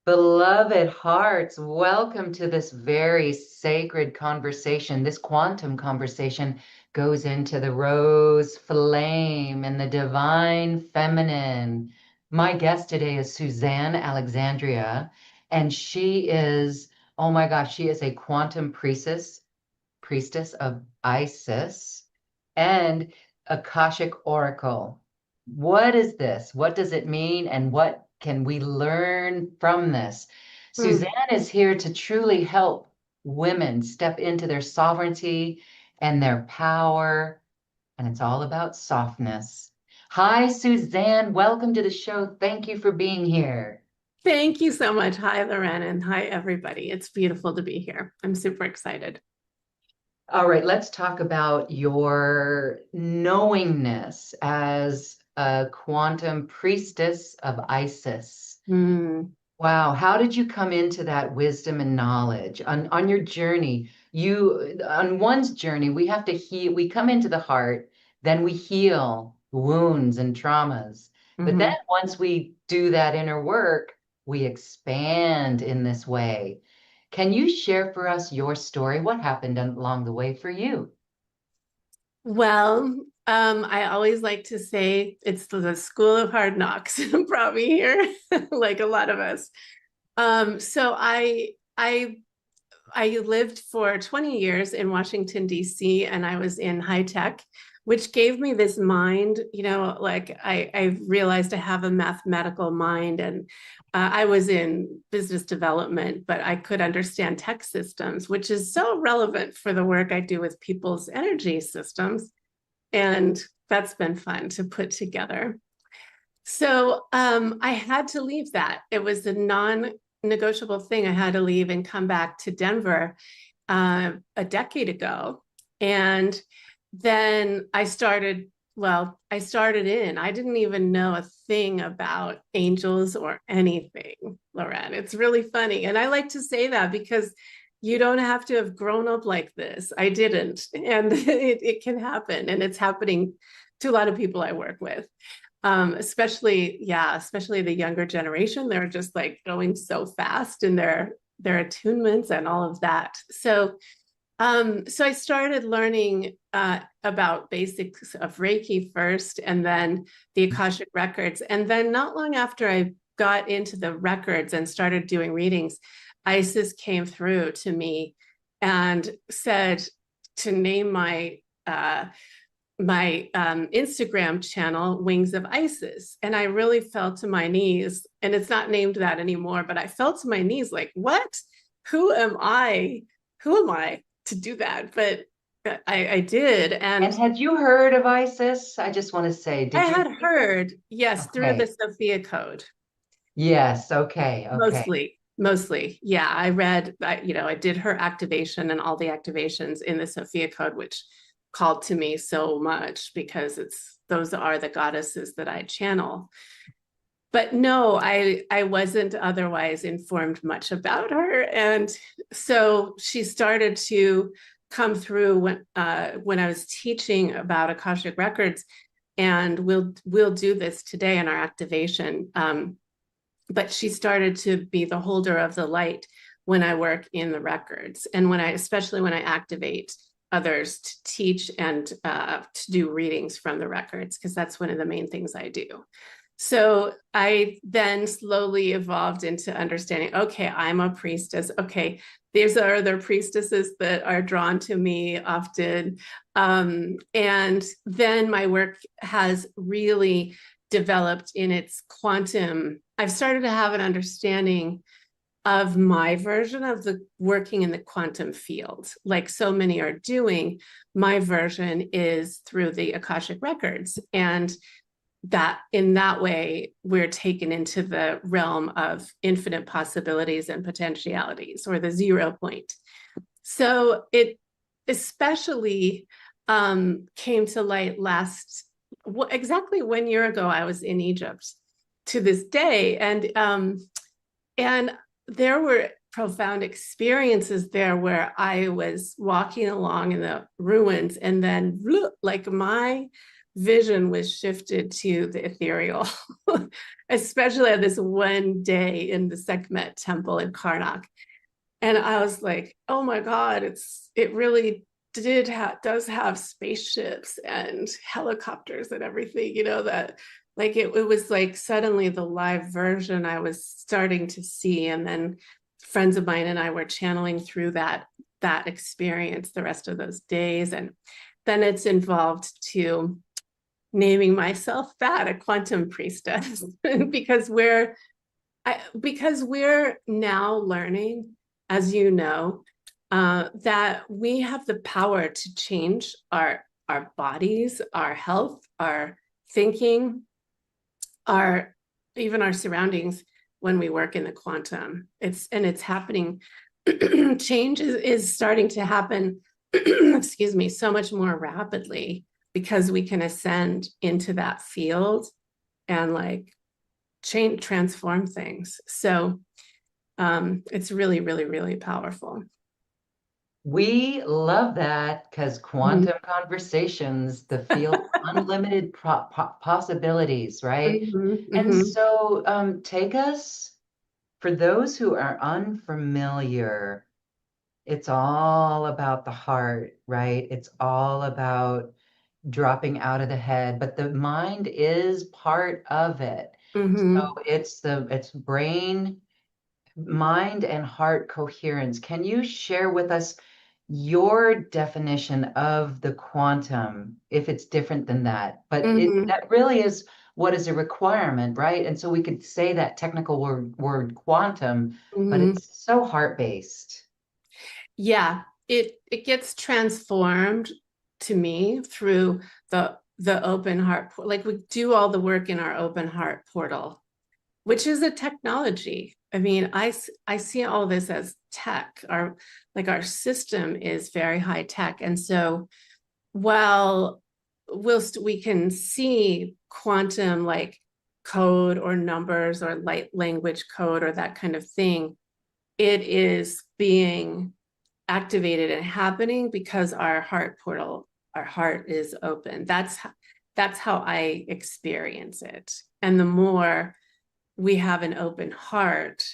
Beloved hearts, welcome to this very sacred conversation. This quantum conversation goes into the rose flame and the divine feminine. My guest today is Suzanne Alexandria, and she is, oh my gosh, she is a quantum priestess of Isis and Akashic Oracle. What is this? What does it mean? And what can we learn from this? Mm. Suzanne is here to truly help women step into their sovereignty and their power. And it's all about softness. Hi, Suzanne. Welcome to the show. Thank you for being here. Thank you so much. Hi, Lorraine, and hi, everybody. It's beautiful to be here. I'm super excited. All right, let's talk about your knowingness as a quantum priestess of Isis. Mm. Wow, how did you come into that wisdom and knowledge on your journey? You on one's journey, we have to heal, we come into the heart, then we heal wounds and traumas. But then Hmm. once we do that inner work, we expand in this way. Can you share for us your story? What happened along the way for you? Well, I always like to say it's the school of hard knocks brought me here, like a lot of us. So I lived for 20 years in Washington, D.C., and I was in high tech, which gave me this mind, like I realized I have a mathematical mind, and I was in business development, but I could understand tech systems, which is so relevant for the work I do with people's energy systems. And that's been fun to put together. So I had to leave that. It was a non-negotiable thing. I had to leave and come back to Denver a decade ago. And then I started in. I didn't even know a thing about angels or anything, Lorraine. It's really funny. And I like to say that because you don't have to have grown up like this. I didn't. And it can happen. And it's happening to a lot of people I work with. Especially the younger generation. They're just like going so fast in their attunements and all of that. So I started learning about basics of Reiki first, and then the Akashic records. And then not long after I got into the records and started doing readings, Isis came through to me and said to name my Instagram channel Wings of Isis. And I really fell to my knees. And it's not named that anymore, but I fell to my knees like, what? Who am I? Who am I to do that? But I did. And And had you heard of Isis? I just want to say, I did you had hear? heard, yes, through the Okay. Sophia Code, Yes. Okay. Okay. mostly. Yeah, I did her activation and all the activations in the Sophia Code, which called to me so much because those are the goddesses that I channel. But no, I wasn't otherwise informed much about her, and so she started to come through when I was teaching about Akashic records, and we'll do this today in our activation. But she started to be the holder of the light when I work in the records, and especially when I activate others to teach and to do readings from the records, because that's one of the main things I do. So I then slowly evolved into understanding, okay, I'm a priestess. Okay, these are the priestesses that are drawn to me often. And then my work has really developed in its quantum. I've started to have an understanding of my version of the working in the quantum field. Like so many are doing, my version is through the Akashic records. And that in that way, we're taken into the realm of infinite possibilities and potentialities, or the 0 point. So it especially came to light exactly 1 year ago. I was in Egypt to this day, and there were profound experiences there where I was walking along in the ruins, and then like my vision was shifted to the ethereal, especially on this one day in the Sekhmet temple in Karnak. And I was like, oh my God, it really does have spaceships and helicopters and everything, that like it was like suddenly the live version I was starting to see. And then friends of mine and I were channeling through that experience the rest of those days. And then it's involved to naming myself that, a quantum priestess, because we're now learning, as you know, that we have the power to change our bodies, our health, our thinking, even our surroundings when we work in the quantum. It's happening. Change is starting to happen, excuse me, so much more rapidly because we can ascend into that field and like transform things. So it's really, really, really powerful. We love that because quantum conversations, the field of unlimited possibilities, right? Mm-hmm, And mm-hmm, so take us, for those who are unfamiliar, it's all about the heart, right? It's all about dropping out of the head, but the mind is part of it. So mm-hmm. it's brain, mind, and heart coherence. Can you share with us your definition of the quantum, if it's different than that? But Mm-hmm, that really is what is a requirement, right? And so we could say that technical word quantum, but mm-hmm. it's so heart-based. Yeah, it gets transformed to me through the open heart, like we do all the work in our open heart portal, which is a technology. I mean, I see all this as tech. Our system is very high tech, and so while whilst we can see quantum like code or numbers or light language code or that kind of thing, it is being activated and happening because our heart portal, our heart is open. That's how I experience it. And the more we have an open heart,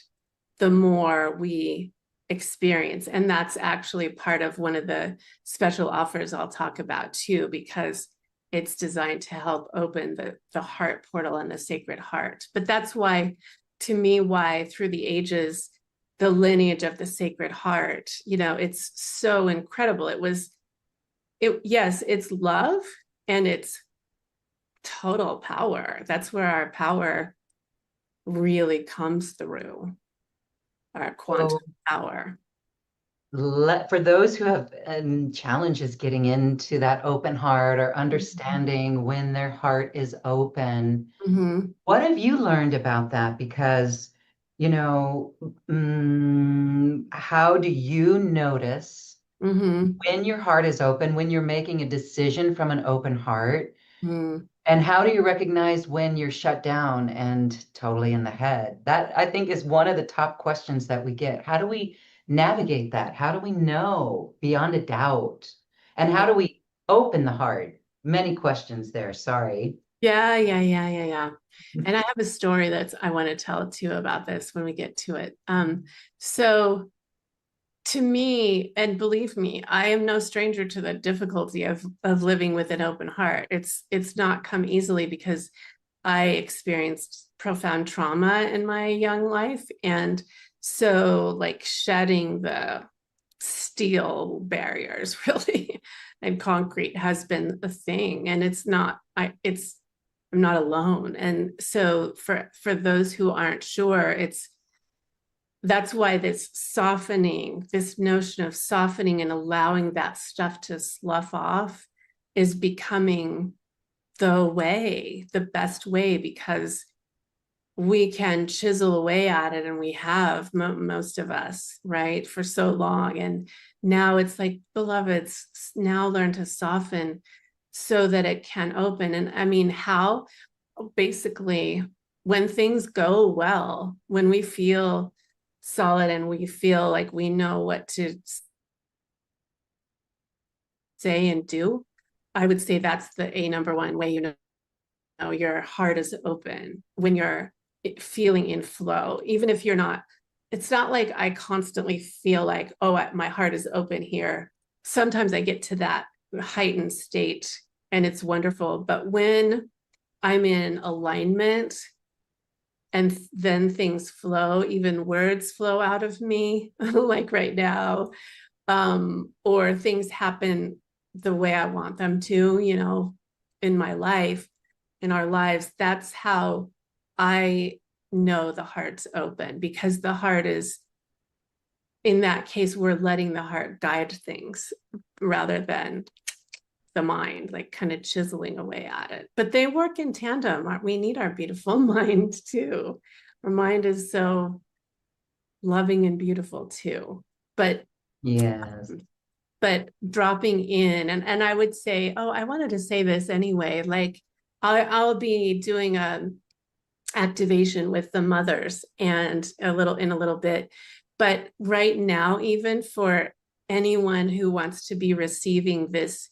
the more we experience. And that's actually part of one of the special offers I'll talk about too, because it's designed to help open the heart portal and the sacred heart. But that's why, to me, why through the ages, the lineage of the sacred heart, it's so incredible. Yes, it's love and it's total power. That's where our power really comes through, our quantum So power. for those who have challenges getting into that open heart or Mm-hmm. understanding when their heart is open, Mm-hmm. what have you learned about that? Because, you know, how do you notice Mm-hmm. when your heart is open, when you're making a decision from an open heart? Mm-hmm. And how do you recognize when you're shut down and totally in the head? That I think is one of the top questions that we get. How do we navigate that? How do we know beyond a doubt? And how do we open the heart? Many questions there. Sorry. Yeah, yeah, yeah, yeah, yeah. And I have a story that I want to tell too about this when we get to it. So to me, and believe me, I am no stranger to the difficulty of living with an open heart. It's not come easily because I experienced profound trauma in my young life. And so like shedding the steel barriers really and concrete has been a thing. And I'm not alone. And so for those who aren't sure, that's why this notion of softening and allowing that stuff to slough off is becoming the best way, because we can chisel away at it, and we have most of us, right, for so long. And now it's like, beloveds, now learn to soften so that it can open. And I mean, how? Basically, when things go well, when we feel solid and we feel like we know what to say and do, I would say that's the number one way, your heart is open when you're feeling in flow, even if you're not. It's not like I constantly feel like, oh, my heart is open here. Sometimes I get to that heightened state and it's wonderful. But when I'm in alignment and then things flow, even words flow out of me, like right now, or things happen the way I want them to, in my life, in our lives. That's how I know the heart's open, because the heart is, in that case, we're letting the heart guide things rather than the mind, like kind of chiseling away at it. But they work in tandem. We need our beautiful mind too. Our mind is so loving and beautiful too. But Yes. dropping in, and I would say, oh, I wanted to say this anyway, like I'll be doing a activation with the mothers and in a little bit. But right now, even for anyone who wants to be receiving this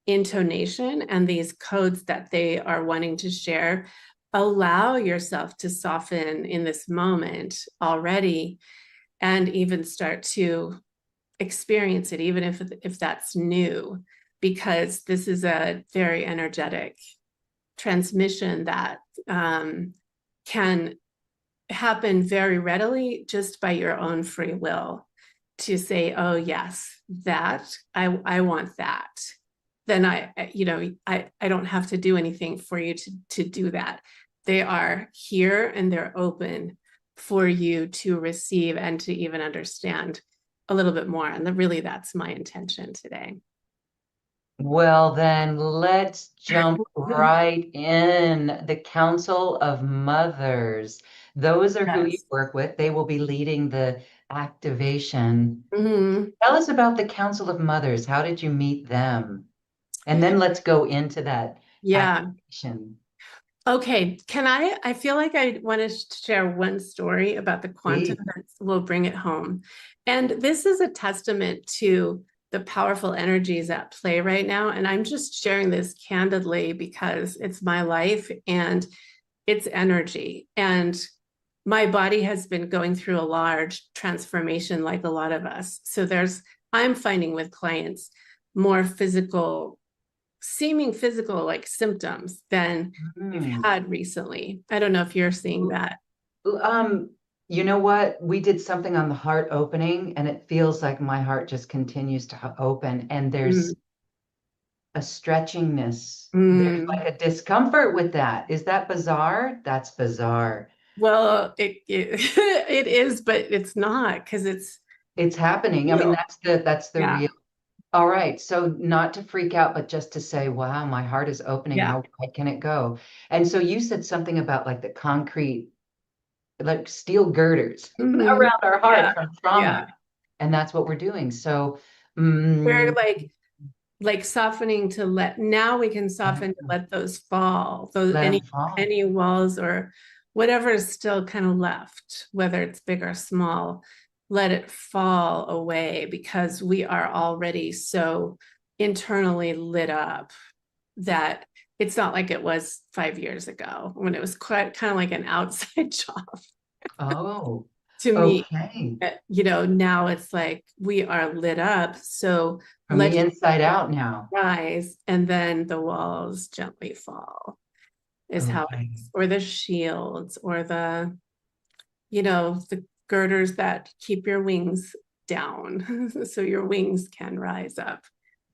intonation and these codes that they are wanting to share, allow yourself to soften in this moment already, and even start to experience it, even if that's new, because this is a very energetic transmission that can happen very readily just by your own free will, to say, oh yes, that I want that. Then I don't have to do anything for you to do that. They are here and they're open for you to receive and to even understand a little bit more. And really, that's my intention today. Well, then let's jump right in. The Council of Mothers. Those are who you Yes. work with. They will be leading the activation. Mm-hmm. Tell us about the Council of Mothers. How did you meet them? And then let's go into that Yeah. activation. Okay. I feel like I want to share one story about the quantum Please. that will bring it home. And this is a testament to the powerful energies at play right now. And I'm just sharing this candidly because it's my life and it's energy. And my body has been going through a large transformation, like a lot of us. So I'm finding with clients more seeming physical like symptoms than we've Mm. had recently. I don't know if you're seeing that. Um, you know what? We did something on the heart opening, and it feels like my heart just continues to open, and Mm, there's a stretchingness. There's mm. like a discomfort with that. Is that bizarre? That's bizarre. Well, it is, but it's not, because it's It's happening. I mean, real. that's the Yeah, real. All right. So not to freak out, but just to say, wow, my heart is opening. yeah. How wide can it go? And so you said something about like the concrete, like steel girders Mhm. around our heart Yeah, from trauma. yeah. And that's what we're doing. So We're mm, like softening to now we can yeah, soften to let those fall, those let them fall. any walls or whatever is still kind of left, whether it's big or small, let it fall away, because we are already so internally lit up that it's not like it was 5 years ago when it was quite kind of like an outside job Oh, to me. okay. Now it's like we are lit up. So From the let's inside out now. rise and then the walls gently fall, is how it Okay. is. Or the shields, or the girders that keep your wings down so your wings can rise up,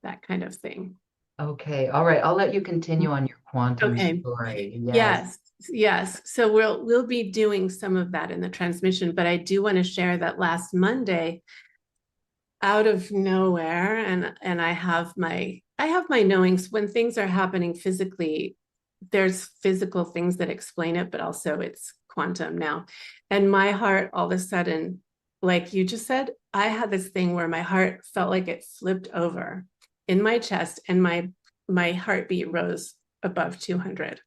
that kind of thing. Okay. All right. I'll let you continue on your quantum Okay. story. Yes. Yes, yes. So we'll be doing some of that in the transmission, but I do want to share that last Monday, out of nowhere, and I have my knowings when things are happening physically. There's physical things that explain it, but also it's quantum now. And my heart, all of a sudden, like you just said, I had this thing where my heart felt like it flipped over in my chest, and my heartbeat rose above 200.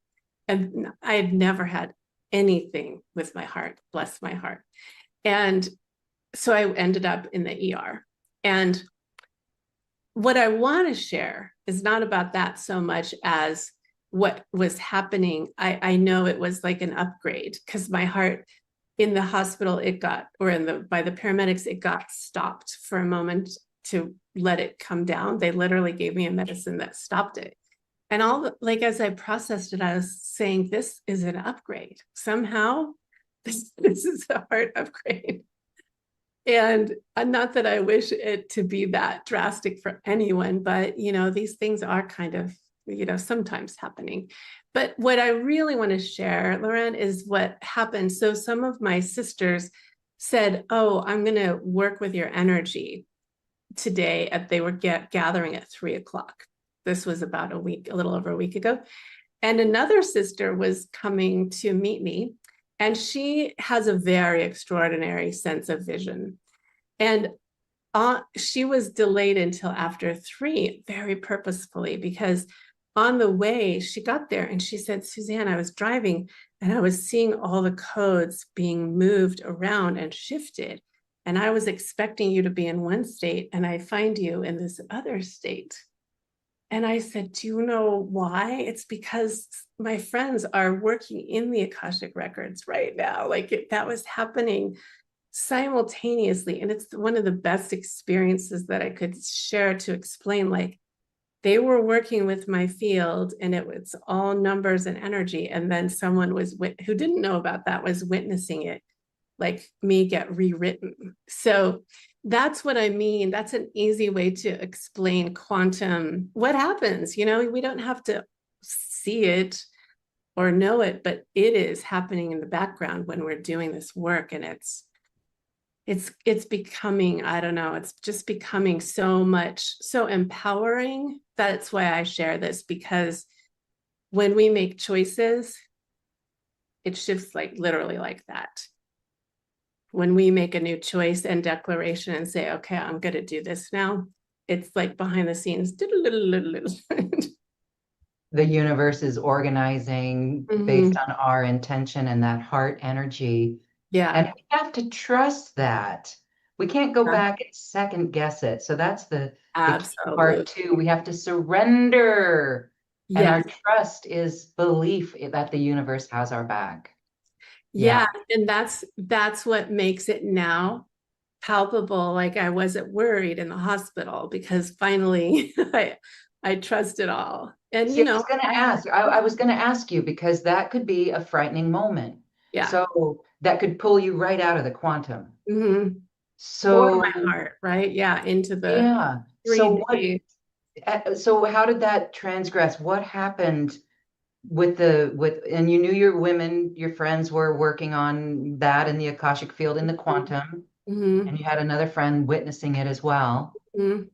And I had never had anything with my heart, bless my heart. And so I ended up in the ER. And what I want to share is not about that so much as what was happening. I know it was like an upgrade because my heart in the hospital, it got, or in the, by the paramedics, it got stopped for a moment to let it come down. They literally gave me a medicine that stopped it. And all the, like, as I processed it, I was saying, this is an upgrade. Somehow, this is a heart upgrade. And not that I wish it to be that drastic for anyone, but these things are kind of, sometimes happening. But what I really want to share, Lauren, is what happened. So some of my sisters said, "Oh, I'm going to work with your energy today." They were gathering at 3:00. This was about a little over a week ago. And another sister was coming to meet me, and she has a very extraordinary sense of vision. And she was delayed until after 3, very purposefully, because on the way she got there and she said, "Suzanne, I was driving and I was seeing all the codes being moved around and shifted. And I was expecting you to be in one state and I find you in this other state." And I said, "Do you know why?" "It's because my friends are working in the Akashic records right now." Like that was happening simultaneously. And it's one of the best experiences that I could share to explain, like, they were working with my field and it was all numbers and energy. And then someone who didn't know about that was witnessing it, like me, get rewritten. So that's what I mean. That's an easy way to explain quantum, what happens. We don't have to see it or know it, but it is happening in the background when we're doing this work. And it's becoming, I don't know, it's just becoming so empowering. That's why I share this, because when we make choices, it shifts like literally like that. When we make a new choice and declaration and say, "Okay, I'm going to do this now," it's like behind the scenes. The universe is organizing based on our intention and that heart energy. Yeah. And we have to trust that. We can't go back and second guess it. So that's the key part Absolutely. too. We have to surrender. And our Yes. trust is belief that the universe has our back. Yeah. Yeah. And that's what makes it now palpable. Like I wasn't worried in the hospital because finally I trust it all. And See, I was going to ask you because that could be a frightening moment. yeah. So that could pull you right out of the quantum. Mm-hmm. Or So, my heart, right? Yeah, into the yeah. 3D. So how did that transgress? What happened and you knew your friends were working on that in the Akashic field in the quantum, Mm-hmm. and you had another friend witnessing it as well. Mm-hmm.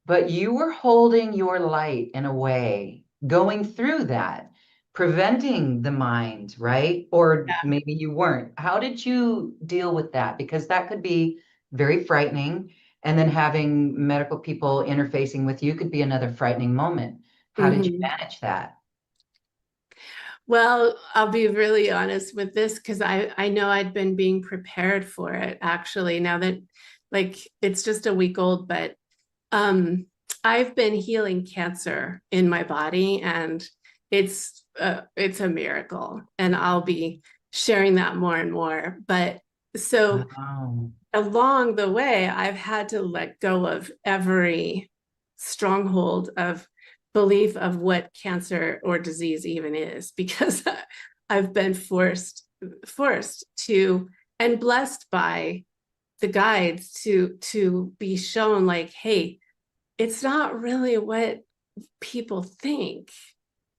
But you were holding your light in a way, going through that, preventing the mind, right? Or Yeah. maybe you weren't. How did you deal with that? Because that could be very frightening. And then having medical people interfacing with you could be another frightening moment. How did you Mm-hmm. manage that? Well, I'll be really honest with this because I know I'd been being prepared for it actually. Now that, like, it's just a week old, but um I've been healing cancer in my body, and it's a miracle, and I'll be sharing that more and more. But so Wow. along the way, I've had to let go of every stronghold of belief of what cancer or disease even is, because I've been forced to, and blessed by the guides to be shown, like, hey, it's not really what people think,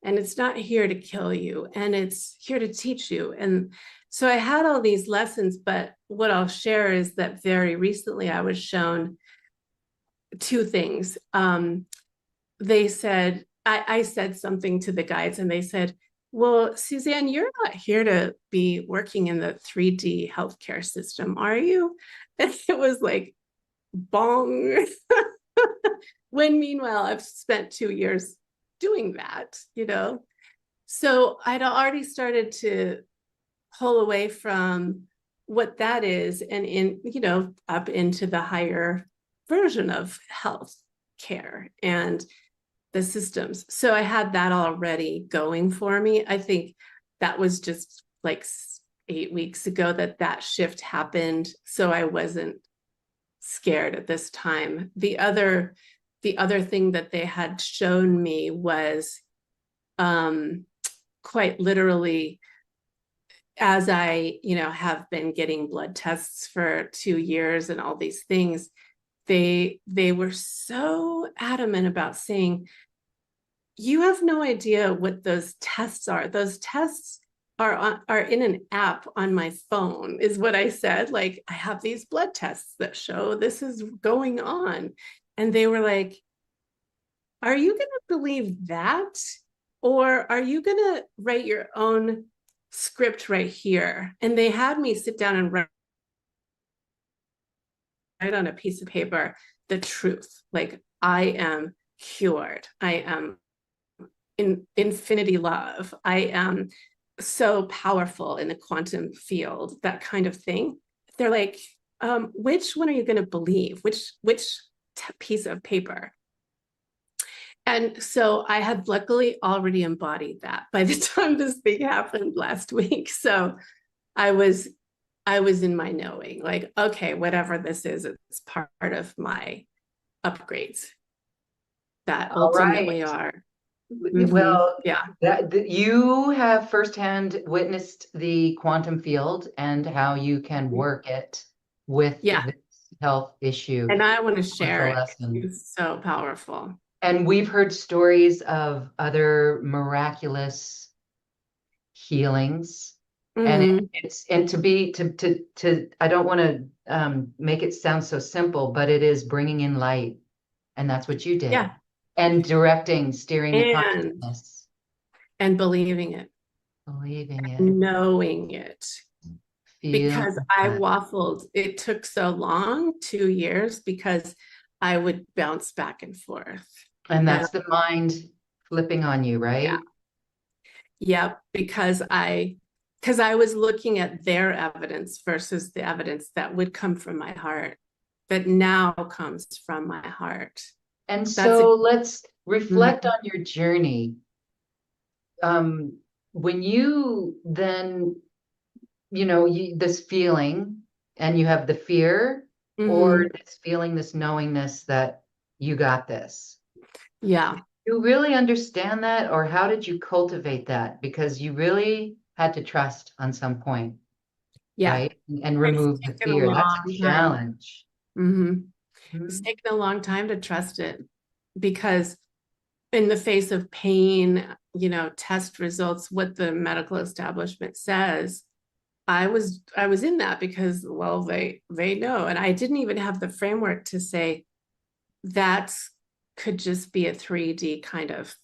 and it's not here to kill you, and it's here to teach you. And so I had all these lessons, but what I'll share is that very recently I was shown two things. They said, I said something to the guides, and they said, "Well, Suzanne, you're not here to be working in the 3D healthcare system, are you?" And it was like, bong. When meanwhile, I've spent 2 years doing that. So I'd already started to pull away from what that is, and up into the higher version of health care and the systems. So I had that already going for me. I think that was just like 8 weeks ago that shift happened. So I wasn't scared at this time. The other thing that they had shown me was quite literally, as I, have been getting blood tests for 2 years and all these things, they were so adamant about saying, you have no idea what those tests are. Those tests are in an app on my phone, is what I said. Like, I have these blood tests that show this is going on. And they were like, are you going to believe that? Or are you going to write your own script right here? And they had me sit down and write on a piece of paper the truth. Like, I am cured. I am in infinity love. I am so powerful in the quantum field, that kind of thing. They're like, which one are you going to believe? Which piece of paper? And so I had luckily already embodied that by the time this thing happened last week. So I was in my knowing, like, okay, whatever this is, it's part of my upgrades that All ultimately right. are. Well, Yeah. you have firsthand witnessed the quantum field and how you can work it with Yeah. this health issue. And I want to share Wonderful it. lesson. It's so powerful. And we've heard stories of other miraculous healings. And Mm-hmm. it's to I don't want to make it sound so simple, but it is bringing in light, and that's what you did, Yeah. and directing, steering the And consciousness, believing it, believing it, knowing it. feeling Because I that. waffled. It took so long, 2 years, because I would bounce back and forth. And And that's the mind flipping on you, yeah, right? yeah, because I was looking at their evidence versus the evidence that would come from my heart, that now comes from my heart. And That's so let's reflect Mhm. on your journey. When you then, this feeling, and you have the fear, or Mhm. this feeling, this knowingness that you got this. Yeah, You really understand that, or how did you cultivate that? Because you really had to trust on some point, yeah. right? And It's remove the taken a fear. That's a long time. challenge. Mhm. It's Mhm. taken a long time to trust it, because in the face of pain, test results, what the medical establishment says, I was in that because, well, they know. And I didn't even have the framework to say that could just be a 3D kind of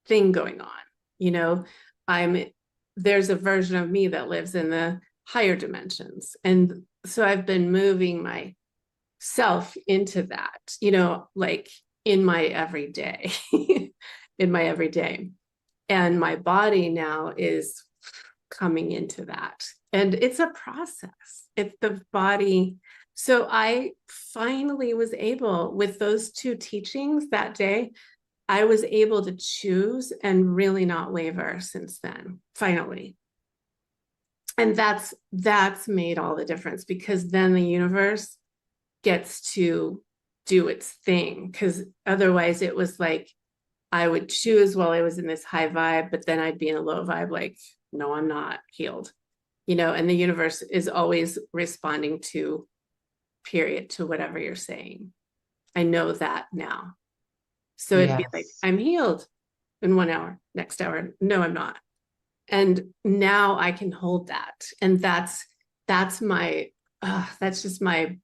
thing going on. You know, I'm there's a version of me that lives in the higher dimensions. And so I've been moving myself into that, like in my everyday, in my everyday. And my body now is coming into that. And it's a process. It's the body. So I finally was able, with those two teachings that day, I was able to choose and really not waver since then, finally. And that's made all the difference, because then the universe gets to do its thing. Because otherwise it was like I would choose while I was in this high vibe, but then I'd be in a low vibe, like, no, I'm not healed, and the universe is always responding to, period, to whatever you're saying. I know that now. So it'd be like, Yes. I'm healed in 1 hour, next hour, no, I'm not. And now I can hold that. And that's just my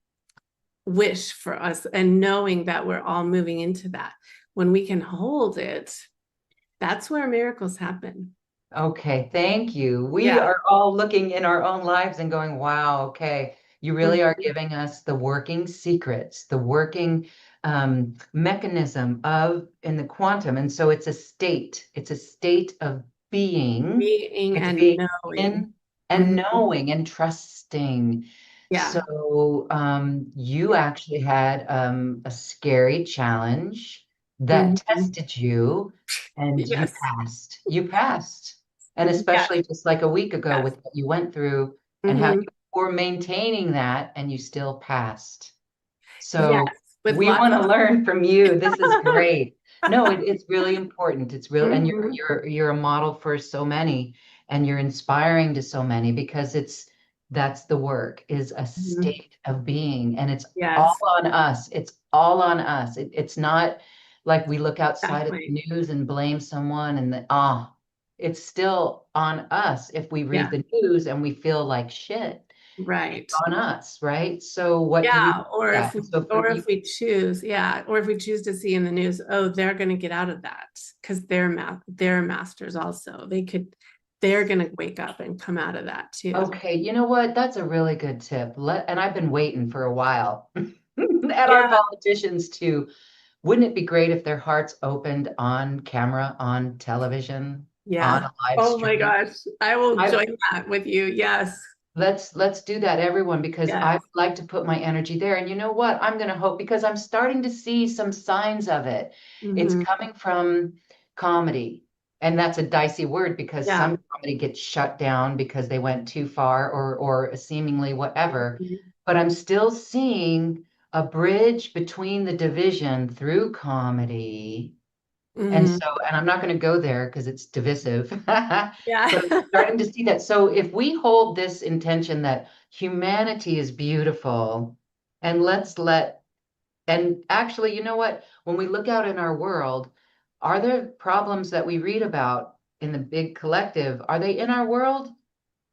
wish for us. And knowing that we're all moving into that, when we can hold it, that's where miracles happen. Okay, thank you. We Yeah. are all looking in our own lives and going, wow, okay, you really are Mhm. giving us the working secrets, the working mechanism of in the quantum. And so it's a state of being, Being it's and being knowing. in and Mhm. knowing and trusting. Yeah. So you actually had a scary challenge that Mhm. tested you and you Yes. passed. You passed. And Yes. especially just like a week ago Yes. with what you went through and how Hmm. you were maintaining that and you still passed. Yes. So With we lots want to of. learn from you. This is great. No, it's really important. It's real, and you're Hmm. you're you're a model for so many, and you're inspiring to so many because that's the work is a Hmm. state of being, and it's all Yes. on us. It's all on us. It's not like we look outside of Exactly. the news and blame someone, and it's still on us if we read Yeah. the news and we feel like shit Right. on us, right? So what do we do Yeah. with that? So for you, Or if we choose to see in the news, oh, they're going to get out of that because they're masters also. They're going to wake up and come out of that too. okay, you know what? That's a really good tip. And I've been waiting for a while at our Yeah. politicians too. Wouldn't it be great if their hearts opened on camera, on television, on Yeah. a live Oh my stream? gosh. I will I join that with you. Yes. let's do that, everyone, because I Yes. would like to put my energy there. And you know what? I'm going to hope because I'm starting to see some signs of it. It's Hmm. coming from comedy. And that's a dicey word because Yeah. some comedy gets shut down because they went too far or seemingly whatever. Mhm. But I'm still seeing a bridge between the division through comedy and Mhm. so, and I'm not going to go there because it's divisive, but Yeah. I'm starting to see that. So if we hold this intention that humanity is beautiful, and and actually, you know what? When we look out in our world, are there problems that we read about in the big collective? Are they in our world?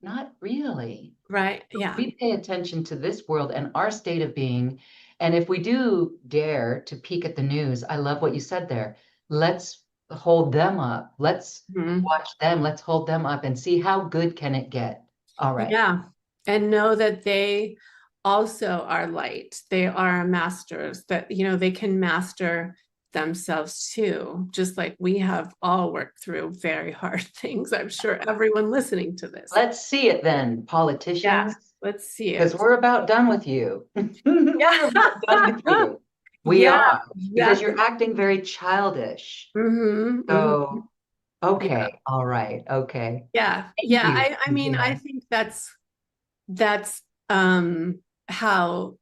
Not really. Right. Yeah. We pay attention to this world and our state of being. And if we do dare to peek at the news, I love what you said there. Let's hold them up. Let's Mhm. watch them. Let's hold them up and see how good can it get. All right. Yeah. And know that they also are light. They are masters, that, they can master themselves too, just like we have all worked through very hard things. I'm sure everyone listening to this. Let's see it then, Yeah. politicians, Let's see because it. we're about done with you. We're about done with Yeah. you. We Yeah. are, because That's. you're acting very childish. Hmm. Hmm. So, Yeah. okay. All right. Okay. Yeah. Thank Yeah. you, I mean, I Suzanne. think that's how,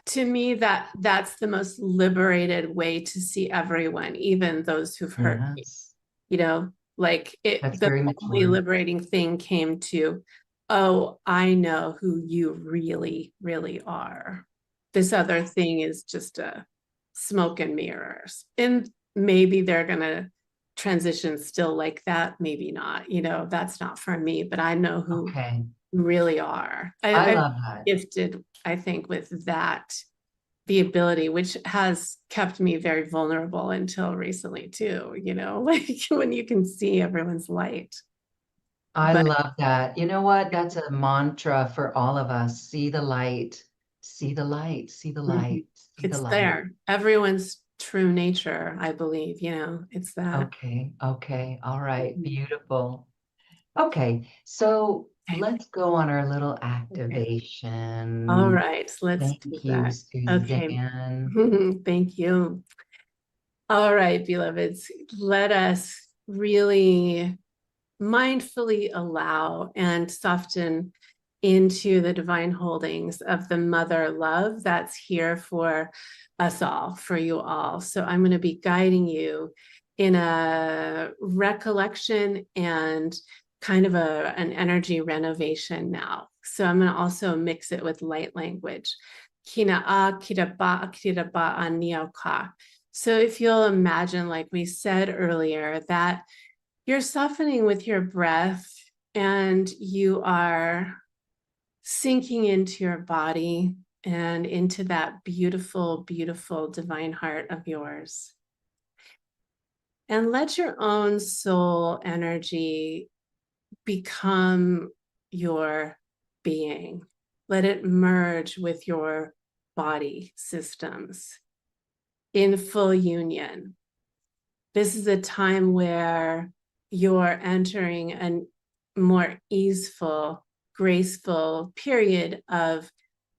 to me, that's the most liberated way to see everyone, even those who've hurt me. Yes. Like That's the very only mature. liberating thing came to, oh, I know who you really, really are. This other thing is just a smoke and mirrors. And maybe they're gonna transition still like that, maybe not. That's not for me, but I know who Okay. really are. I I've love that. gifted, I think, with that, the ability, which has kept me very vulnerable until recently too, like when you can see everyone's light. I But love that. You know what? That's a mantra for all of us. See the light. See the light. See the mhm, light. See the it's light. there. Everyone's true nature, I believe, it's that. Okay. Okay. All right. Mhm. Beautiful. Okay. So Okay. let's go on our little Okay. All activation. right, let's do Thank you, that. Okay. Suzanne. Thank you. All right, beloveds, let us really mindfully allow and soften into the divine holdings of the mother love that's here for us all, for you all. So I'm going to be guiding you in a recollection and kind of an energy renovation now. So I'm going to also mix it with light language. Kina a, kira ba, kira ba a, niao ka. So if you'll imagine, like we said earlier, that you're softening with your breath and you are sinking into your body and into that beautiful, beautiful divine heart of yours. And let your own soul energy become your being. Let it merge with your body systems in full union. This is a time where you're entering a more easeful, graceful period of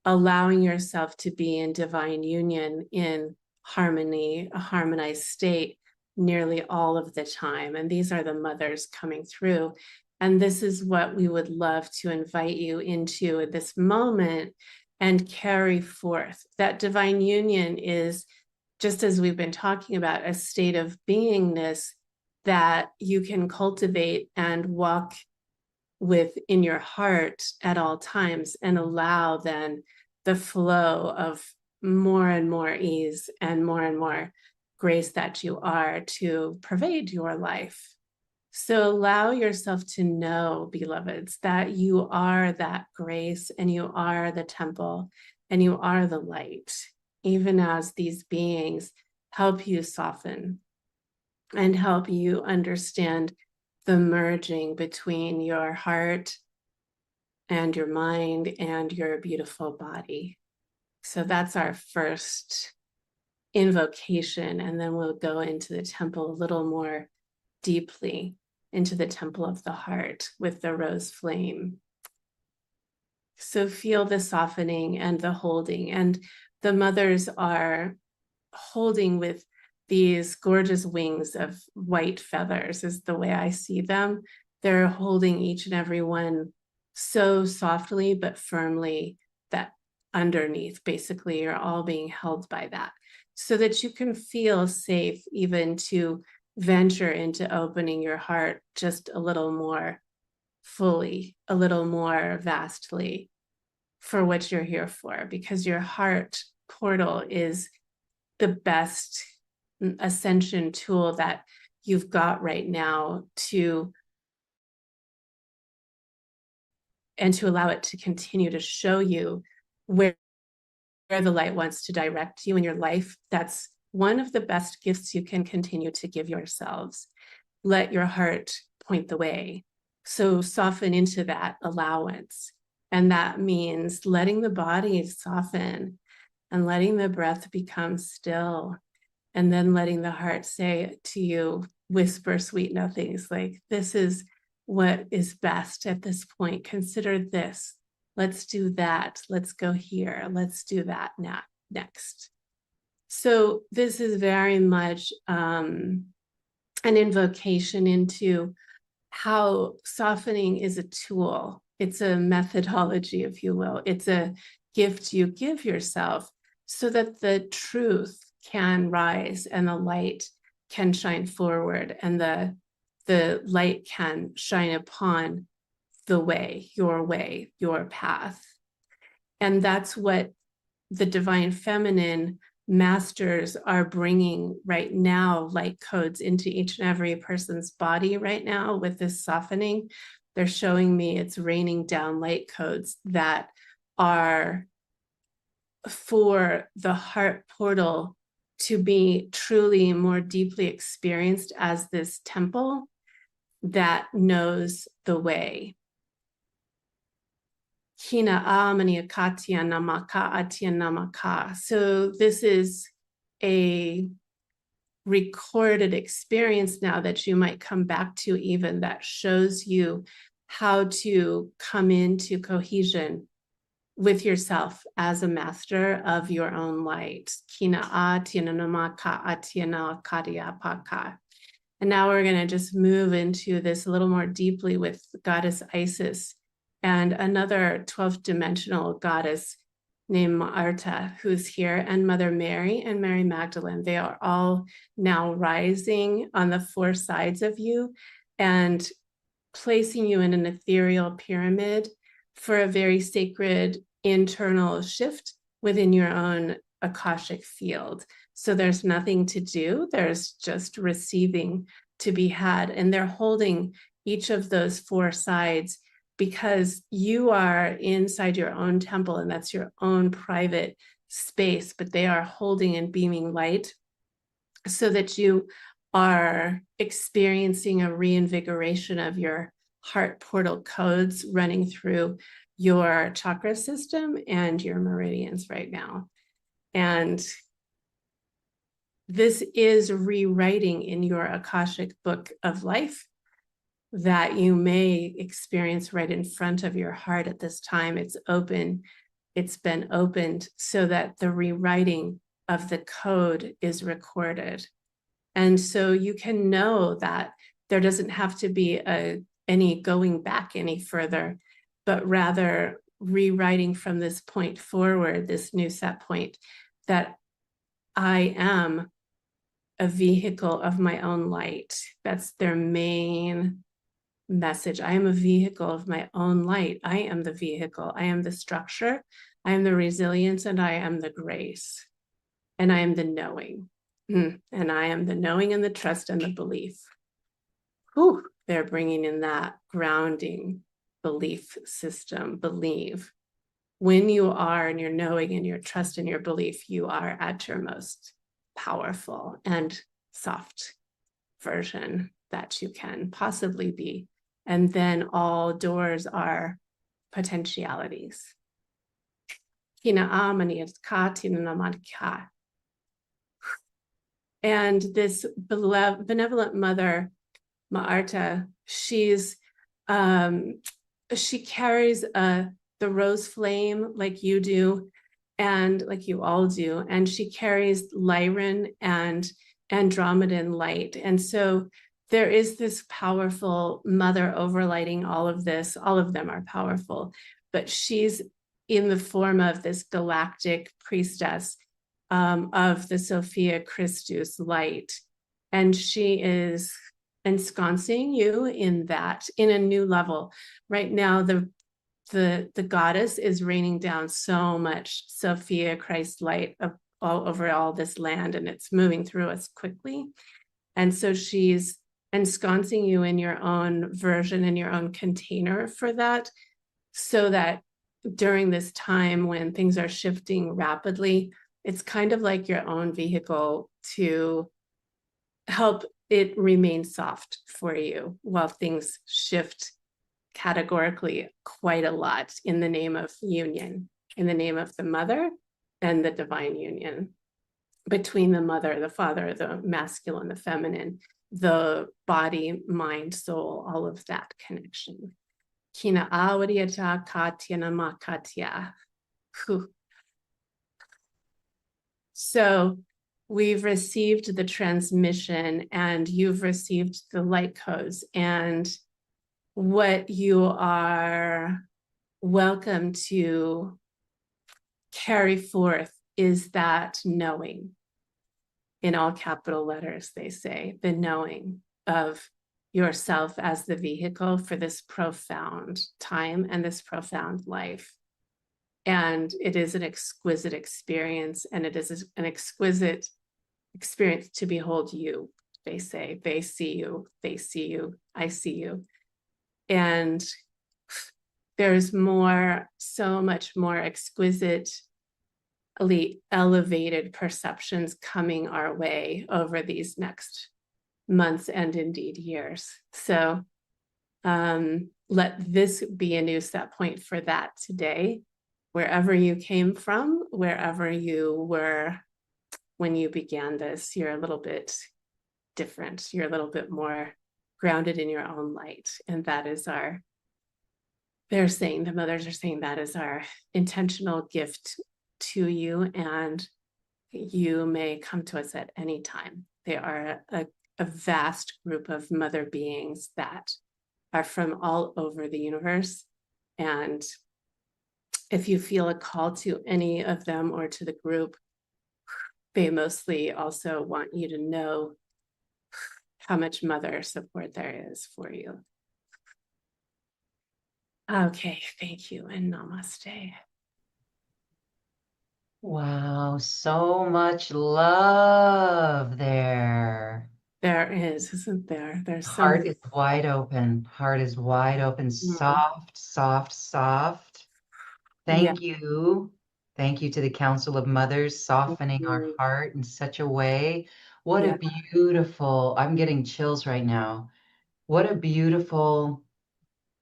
allowing yourself to be in divine union, in harmony, a harmonized state nearly all of the time. And these are the mothers coming through. And this is what we would love to invite you into at this moment and carry forth. That divine union is, just as we've been talking about, a state of beingness that you can cultivate and walk with in your heart at all times, and allow then the flow of more and more ease and more grace that you are to pervade your life. So allow yourself to know, beloveds, that you are that grace, and you are the temple, and you are the light, even as these beings help you soften and help you understand the merging between your heart and your mind and your beautiful body. So that's our first invocation. And then we'll go into the temple a little more deeply, into the temple of the heart with the rose flame. So feel the softening and the holding. And the mothers are holding with these gorgeous wings of white feathers, is the way I see them. They're holding each and every one so softly but firmly, that underneath, basically, you're all being held by that, so that you can feel safe even to venture into opening your heart just a little more fully, a little more vastly, for what you're here for, because your heart portal is the best ascension tool that you've got right now, to allow it to continue to show you where the light wants to direct you in your life. That's one of the best gifts you can continue to give yourselves. Let your heart point the way. So soften into that allowance. And that means letting the body soften and letting the breath become still. And then letting the heart say to you, whisper sweet nothings like, this is what is best at this point. Consider this. Let's do that. Let's go here. Let's do that next. So this is very much an invocation into how softening is a tool. It's a methodology, if you will. It's a gift you give yourself so that the truth can rise and the light can shine forward, and the light can shine upon the way, your path. And that's what the divine feminine masters are bringing right now, light codes into each and every person's body right now with this softening. They're showing me it's raining down light codes that are for the heart portal to be truly more deeply experienced as this temple that knows the way. Hina amani akatia namaka atia namaka. So this is a recorded experience now that you might come back to, even, that shows you how to come into cohesion with yourself as a master of your own light. Kina atia namaka atia nakadia paka. And now we're going to just move into this a little more deeply with Goddess Isis and another 12th dimensional goddess named Ma'arta, who's here, and Mother Mary and Mary Magdalene. They are all now rising on the four sides of you and placing you in an ethereal pyramid for a very sacred internal shift within your own Akashic field. So there's nothing to do, there's just receiving to be had. And they're holding each of those four sides because you are inside your own temple, and that's your own private space, but they are holding and beaming light so that you are experiencing a reinvigoration of your heart portal codes running through your chakra system and your meridians right now. And this is rewriting in your Akashic book of life that you may experience right in front of your heart at this time. It's open it's been opened so that the rewriting of the code is recorded. And so you can know that there doesn't have to be any going back any further, but rather rewriting from this point forward, this new set point, that I am a vehicle of my own light. That's their main message. I am a vehicle of my own light. I am the vehicle. I am the structure. I am the resilience, and I am the grace. And I am the knowing. And I am the knowing and the trust and the belief. Whew, they're bringing in that grounding belief system. Believe. When you are in your knowing and your trust and your belief, you are at your most powerful and soft version that you can possibly be. And then all doors are potentialities. And this benevolent mother, Ma'arta, she carries the rose flame like you do, and like you all do, and she carries Lyran and Andromedan light. And so there is this powerful mother overlighting all of this. All of them are powerful, but she's in the form of this galactic priestess of the Sophia Christus light. And she is ensconcing you in that, in a new level. Right now, the goddess is raining down so much Sophia Christ light all over all this land, and it's moving through us quickly. And so she's ensconcing you in your own version, in your own container for that, so that during this time when things are shifting rapidly, it's kind of like your own vehicle to help it remain soft for you while things shift categorically quite a lot in the name of union, in the name of the mother and the divine union between the mother, the father, the masculine, the feminine, the body, mind, soul, all of that connection. Kina awadiata katina makatia. So we've received the transmission, and you've received the light codes, and what you are welcome to carry forth is that knowing, in all capital letters, they say, the knowing of yourself as the vehicle for this profound time and this profound life. And it is an exquisite experience, and it is an exquisite experience to behold you. They say, they see you, I see you. And there's more, so much more exquisitely elevated perceptions coming our way over these next months and indeed years. So let this be a new set point for that today, wherever you came from, wherever you were when you began this. You're a little bit different. You're a little bit more grounded in your own light. And that is they're saying, the mothers are saying, that is our intentional gift to you. And you may come to us at any time. They are a vast group of mother beings that are from all over the universe. And if you feel a call to any of them or to the group, they mostly also want you to know how much mother support there is for you. Okay, thank you, and namaste. Wow, so much love there. There is, isn't there? There's so Heart much. is wide open. Heart is wide open. Mm. Soft, soft, soft. Yeah. Thank you. Thank you to the Council of Mothers, softening our Mhm. heart in such a way. What a Yeah. beautiful, I'm getting chills right now. What a beautiful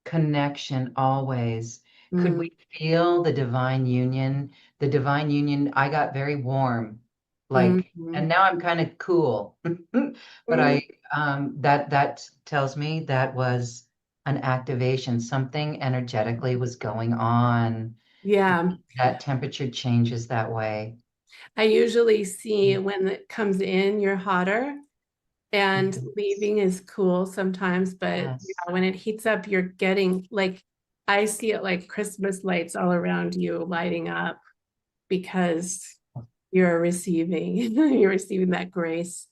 connection always. Could Mm. we feel the divine union? The divine union, I got very warm, like, and Mhm. now I'm kind of cool. But Mm. that tells me that was an activation. Something energetically was going on. Yeah. That temperature changes that way. I usually see when it comes in, you're hotter and Yes. leaving is cool sometimes, but Yes. yeah, when it heats up, you're getting like, I see it like Christmas lights all around you lighting up because you're receiving, you're receiving that grace.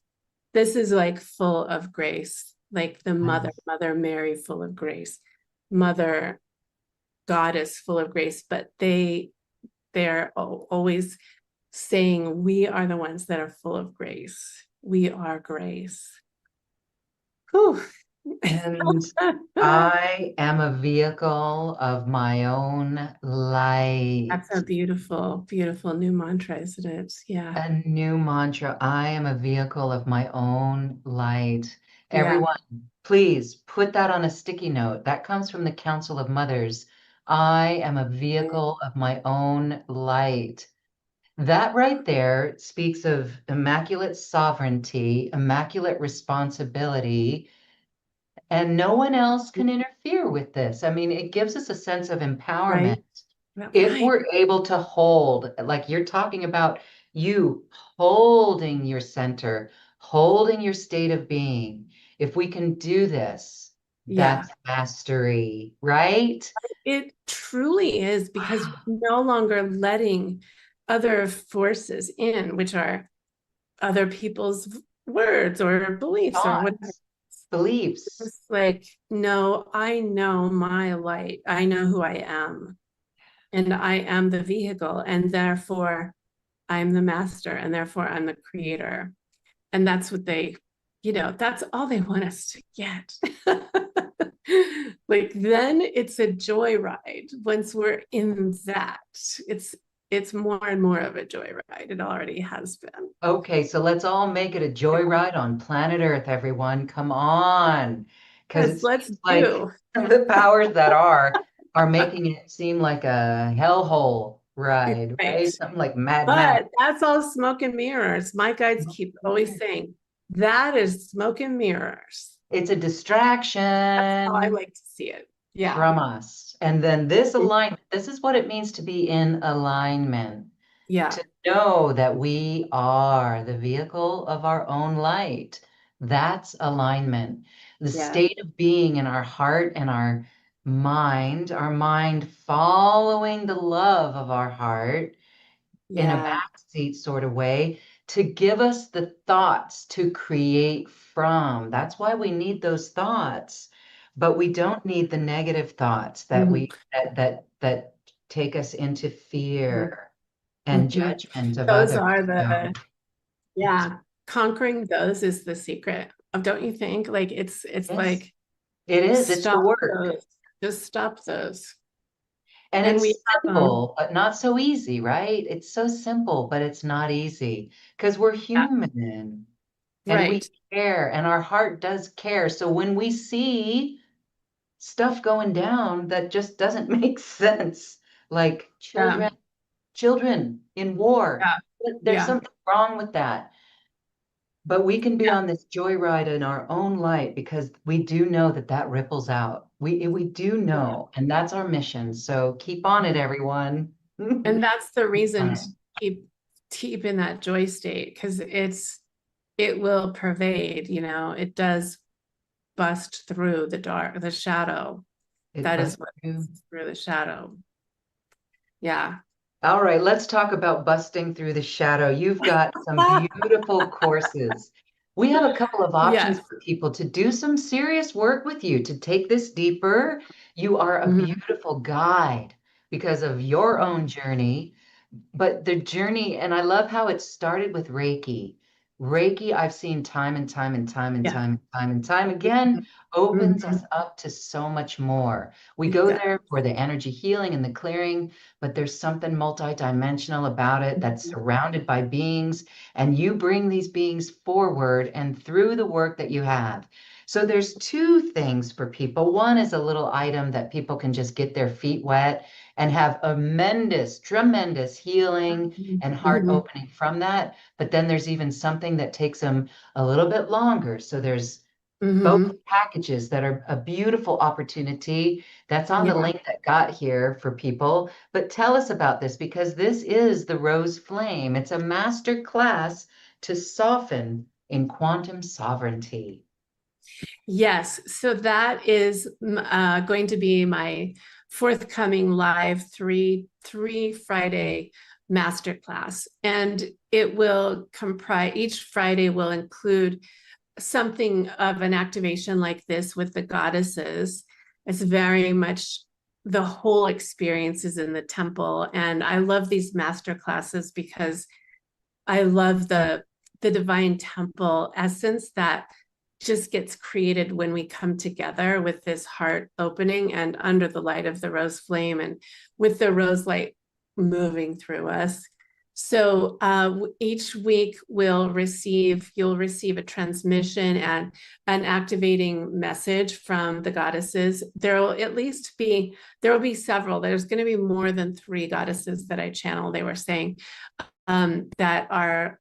This is like full of grace, like the Yes. Mother Mary full of grace, Mother Goddess full of grace, but they're always saying we are the ones that are full of grace. We are grace. Whew. And I am a vehicle of my own light. That's a beautiful, beautiful new mantra, isn't it? Yeah. A new mantra. I am a vehicle of my own light. Yeah. Everyone, please put that on a sticky note. That comes from the Council of Mothers. I am a vehicle of my own light. That right there speaks of immaculate sovereignty, immaculate responsibility, and no one else can interfere with this. I mean, it gives us a sense of empowerment Right. if Right. we're able to hold, like you're talking about, you holding your center, holding your state of being. If we can do this, Yeah. that's mastery, right? It truly is because you're no longer letting other forces in, which are other people's words or beliefs or whatever. Thoughts, beliefs. It's like, no, I know my light. I know who I am. And I am the vehicle. And therefore, I'm the master. And therefore, I'm the creator. And that's what that's all they want us to get. Like then it's a joyride. Once we're in that, it's more and more of a joyride. It already has been. Okay, so let's all make it a joyride on planet Earth, everyone. Come on. Because it Yes, let's seems like do. the powers that are making it seem like a hellhole ride, Right. right? Something like Mad Max. But that's all smoke and mirrors. My guides keep always saying that is smoke and mirrors. It's a That's how I distraction like to see it. Yeah. from us. And then this alignment, this is what it means to be in alignment, Yeah. to know that we are the vehicle of our own light. That's alignment. The Yeah. state of being in our heart and our mind following the love of our heart in a Yeah. backseat sort of way to give us the thoughts to create from. That's why we need those thoughts, but we don't need the negative thoughts Mhm. that take us into Mhm. fear and Mhm. judgment of Those others. are So yeah, conquering those is the secret of, don't you think? Like it's yes, like it is. It's the stop work. those, just stop those. And And we it's have simple, but not so easy, right? It's so simple, but it's not easy because we're yeah, human. And we right. care, and our heart does care. So when we see stuff going down that just doesn't make sense, like Yeah, children in war, yeah, there's yeah, something wrong with that. But we can be on this joyride in our own light because we do know that that ripples out. We do yeah. know, and that's our mission. So keep on it, everyone. And that's the Keep on reason it. to keep in that joy state because it will pervade, it does bust through the dark, the shadow. It That is busts what through. is through the shadow. Yeah. All right, let's talk about busting through the shadow. You've got some beautiful courses. We have a couple of options Yes. for people to do some serious work with you, to take this deeper. You are a Mhm. beautiful guide because of your own journey, but the journey, and I love how it started with Reiki. Reiki, I've seen time and time and time and Yeah. time and time and time again, opens us Mhm. up to so much more. We It go does. there for the energy healing and the clearing, but there's something multidimensional about it that's surrounded by beings, and you bring these beings forward and through the work that you have. So there's two things for people. One is a little item that people can just get their feet wet and have tremendous healing and heart Mhm. opening from that. But then there's even something that takes them a little bit longer. So there's both Mm-hmm. packages that are a beautiful opportunity. That's on the Yeah. link that got here for people. But tell us about this because this is the Rose Flame. It's a master class to soften in quantum sovereignty. Yes. So that is going to be my forthcoming live three Friday masterclass. And it will comprise, each Friday will include something of an activation like this with the goddesses. It's very much the whole experience is in the temple. And I love these master classes because I love the divine temple essence that just gets created when we come together with this heart opening and under the light of the rose flame and with the rose light moving through us. So each week you'll receive a transmission and an activating message from the goddesses. There will be several. There's going to be more than 3 goddesses that I channel. They were saying that are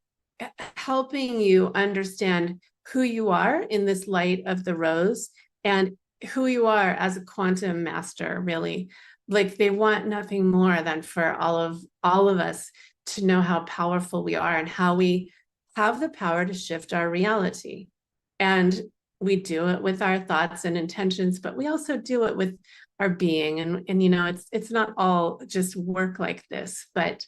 helping you understand who you are in this light of the rose and who you are as a quantum master, really. Like they want nothing more than for all of us to know how powerful we are and how we have the power to shift our reality. And we do it with our thoughts and intentions, but we also do it with our being. And you know, it's not all just work like this, but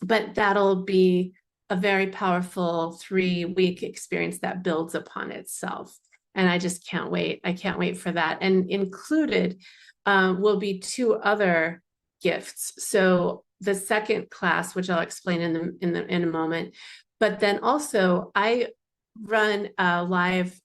that'll be a very powerful 3-week experience that builds upon itself. And I just can't wait. I can't wait for that. And included will be 2 other gifts. So the second class, which I'll explain in a moment, but then also I run a live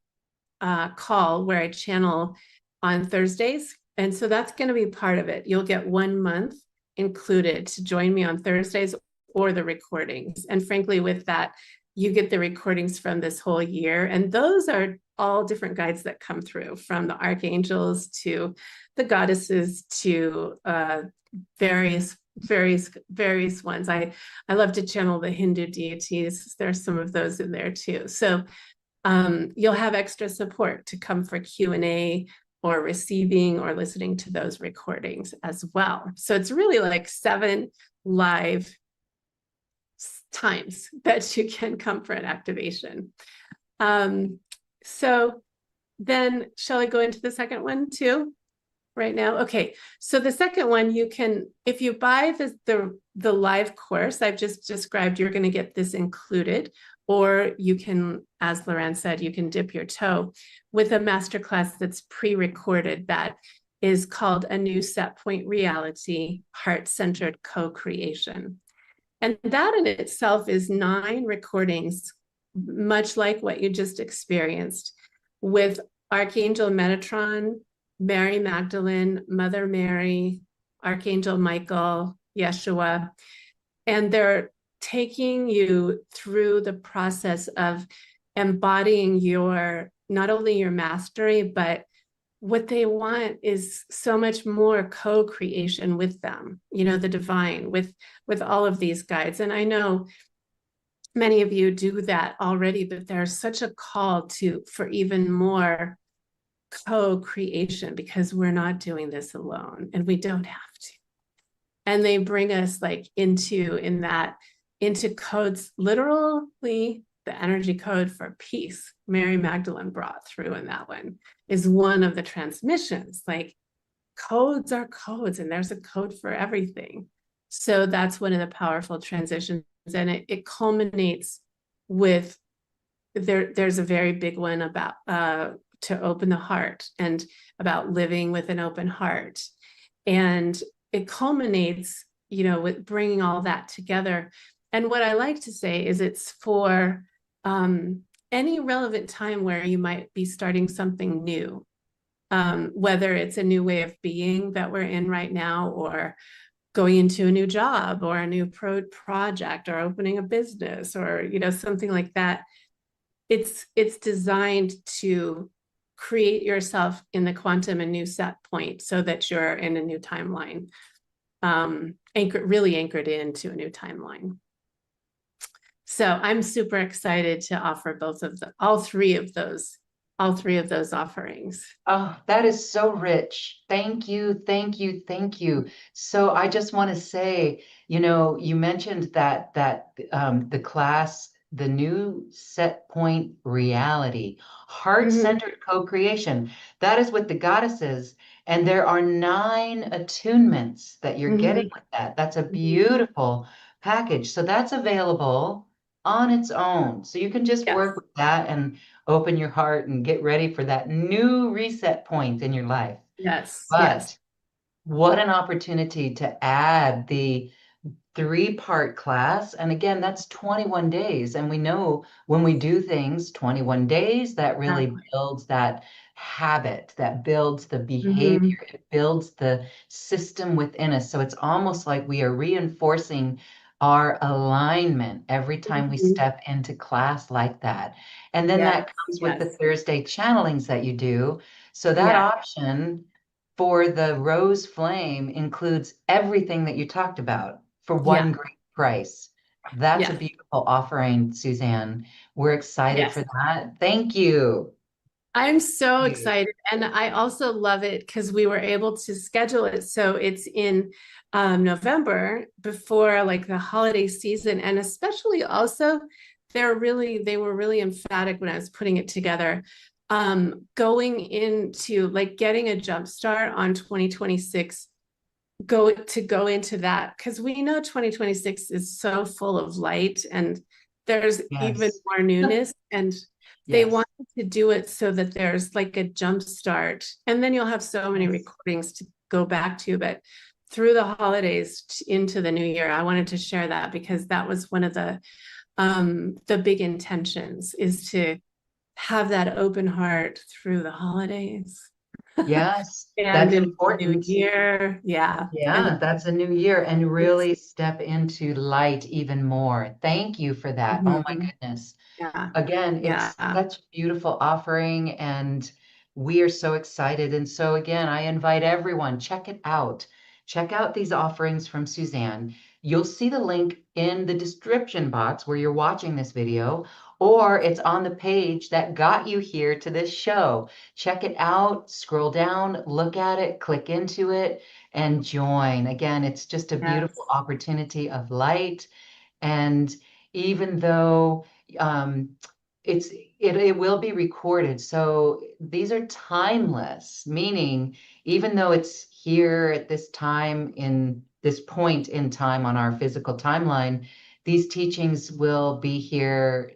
call where I channel on Thursdays. And so that's going to be part of it. You'll get 1 month included to join me on Thursdays or the recordings. And frankly, with that, you get the recordings from this whole year. And those are all different guides that come through, from the archangels to the goddesses to various ones. I love to channel the Hindu deities. There's some of those in there too. So you'll have extra support to come for Q&A or receiving or listening to those recordings as well. So it's really like 7 live times that you can come for an activation. So then shall I go into the second one too right now? Okay, so the second one, you can, if you buy the live course I've just described, you're going to get this included, or you can, as Loren said, you can dip your toe with a masterclass that's pre-recorded that is called A New Set Point Reality, Heart-Centered Co-Creation. And that in itself is 9 recordings, much like what you just experienced, with Archangel Metatron, Mary Magdalene, Mother Mary, Archangel Michael, Yeshua. And they're taking you through the process of embodying not only your mastery, but what they want is so much more co-creation with them, you know, the divine, with all of these guides. And I know many of you do that already, but there's such a call for even more co-creation, because we're not doing this alone and we don't have to. And they bring us like into codes, literally the energy code for peace. Mary Magdalene brought through in that one is one of the transmissions. Like codes are codes, and there's a code for everything. So that's one of the powerful transitions. And it culminates with there's a very big one about to open the heart and about living with an open heart. And it culminates, you know, with bringing all that together. And what I like to say is it's for any relevant time where you might be starting something new, whether it's a new way of being that we're in right now, or going into a new job, or a new project, or opening a business, or, you know, something like that. It's designed to create yourself in the quantum and new set point so that you're in a new timeline, really anchored into a new timeline. So I'm super excited to offer both of the all three of those offerings. Oh, that is so rich. Thank you, thank you, thank you. So I just want to say, you mentioned that the class, the new set point reality, Mhm, heart-centered co-creation, that is what the goddess is. And there are 9 attunements that you're getting mhm, with that. That's a mhm. beautiful package. So that's available on its own. So you can just Yes, work with that and open your heart and get ready for that new reset point in your life. yes, yes, But what an opportunity to add the 3-part class. And again, that's 21 days. And we know when we do things 21 days, that really exactly. builds that habit, that builds the Mhm, behavior, it builds the system within us. So it's almost like we are reinforcing our alignment every time we mhm. step into class like that. And then Yes, that comes with the yes, Thursday channelings that you do. So that yes, option for the rose flame includes everything that you talked about for yeah, one great price. That's a yes, beautiful offering, Suzanne. We're excited yes. for that. Thank you. I'm so You. excited. And I also love it because we were able to schedule it. So it's in November before like the holiday season. And especially also, they were really emphatic when I was putting it together. Going into like getting a jump start on 2026, go into that because we know 2026 is so full of light and there's even Yes. more newness and they Yes. wanted to do it so that there's like a jump start and then you'll have so many Yes. recordings to go back to, but through the holidays into the new year I wanted to share that because that was one of the big intentions is to have that open heart through the holidays Yes. and That's in the new important. year, yeah, and Yeah, that's a new year and it's really step into light even more. Thank you for that. Oh my mhm. goodness. Yeah, Again, it's yeah, such a beautiful offering, and we are so excited. And so, again, I invite everyone, check it out. Check out these offerings from Suzanne. You'll see the link in the description box where you're watching this video, or it's on the page that got you here to this show. Check it out, scroll down, look at it, click into it, and join. Again, it's just a beautiful yes. opportunity of light. And even though um, it will be recorded, so these are timeless, meaning even though it's here at this time in this point in time on our physical timeline, these teachings will be here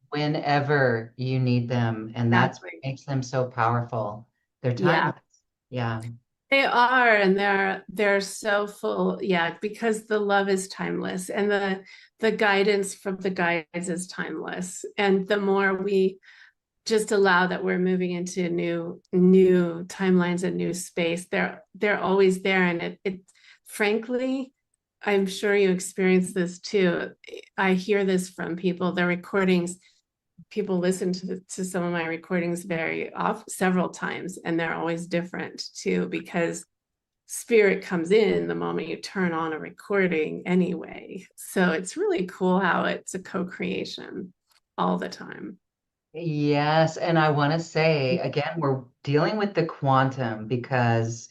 whenever you need them, and that's what Exactly. makes them so powerful. They're Yeah, timeless. Yeah. they are, and they're so full. Yeah, because the love is timeless, and the guidance from the guides is timeless. And the more we just allow that we're moving into new timelines and new space, they're always there. And it frankly, I'm sure you experience this too. I hear this from people. The recordings people listen to some of my recordings very off several times and they're always different too because spirit comes in the moment you turn on a recording anyway, so it's really cool how it's a co-creation all the time. Yes, and I want to say again, we're dealing with the quantum because